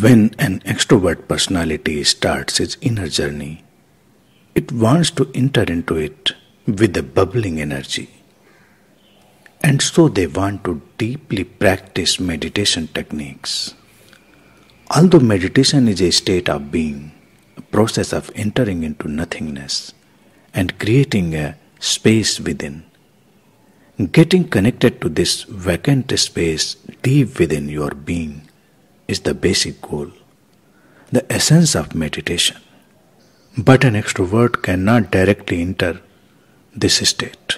When an extrovert personality starts its inner journey, it wants to enter into it with a bubbling energy. And so they want to deeply practice meditation techniques. Although meditation is a state of being, a process of entering into nothingness and creating a space within, getting connected to this vacant space deep within your being is the basic goal, the essence of meditation. But an extrovert cannot directly enter this state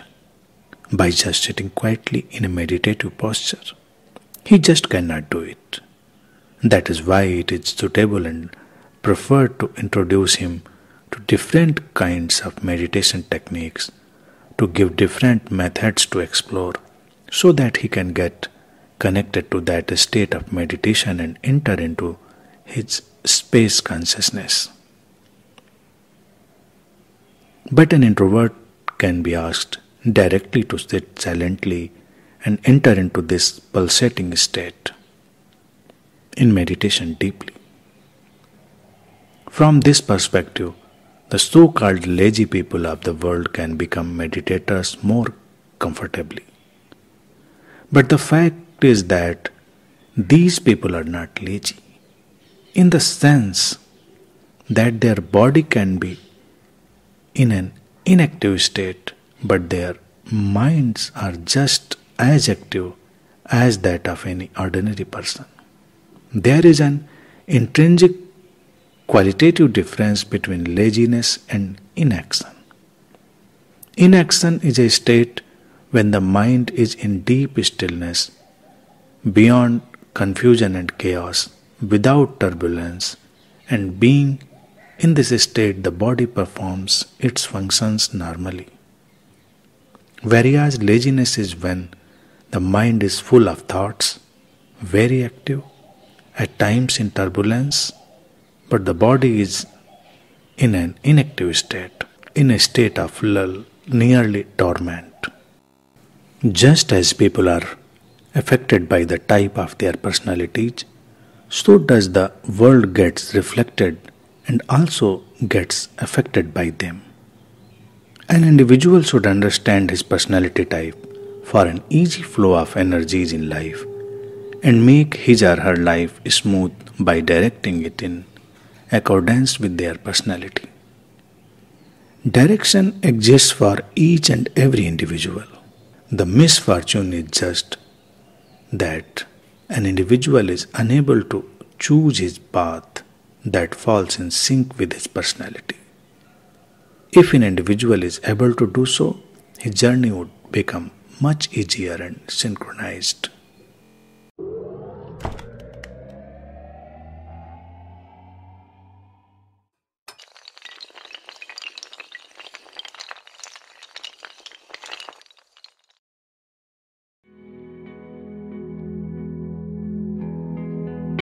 by just sitting quietly in a meditative posture. He just cannot do it. That is why it is suitable and preferred to introduce him to different kinds of meditation techniques, to give different methods to explore, so that he can get connected to that state of meditation and enter into his space consciousness. But an introvert can be asked directly to sit silently and enter into this pulsating state in meditation deeply. From this perspective, the so-called lazy people of the world can become meditators more comfortably. But the fact is that these people are not lazy, in the sense that their body can be in an inactive state, but their minds are just as active as that of any ordinary person. There is an intrinsic qualitative difference between laziness and inaction. Inaction is a state when the mind is in deep stillness, beyond confusion and chaos, without turbulence, and being in this state the body performs its functions normally. Whereas laziness is when the mind is full of thoughts, very active, at times in turbulence, but the body is in an inactive state, in a state of lull, nearly dormant. Just as people are affected by the type of their personalities, so does the world gets reflected and also gets affected by them. An individual should understand his personality type for an easy flow of energies in life and make his or her life smooth by directing it in accordance with their personality. Direction exists for each and every individual. The misfortune is just that an individual is unable to choose his path that falls in sync with his personality. If an individual is able to do so, his journey would become much easier and synchronized.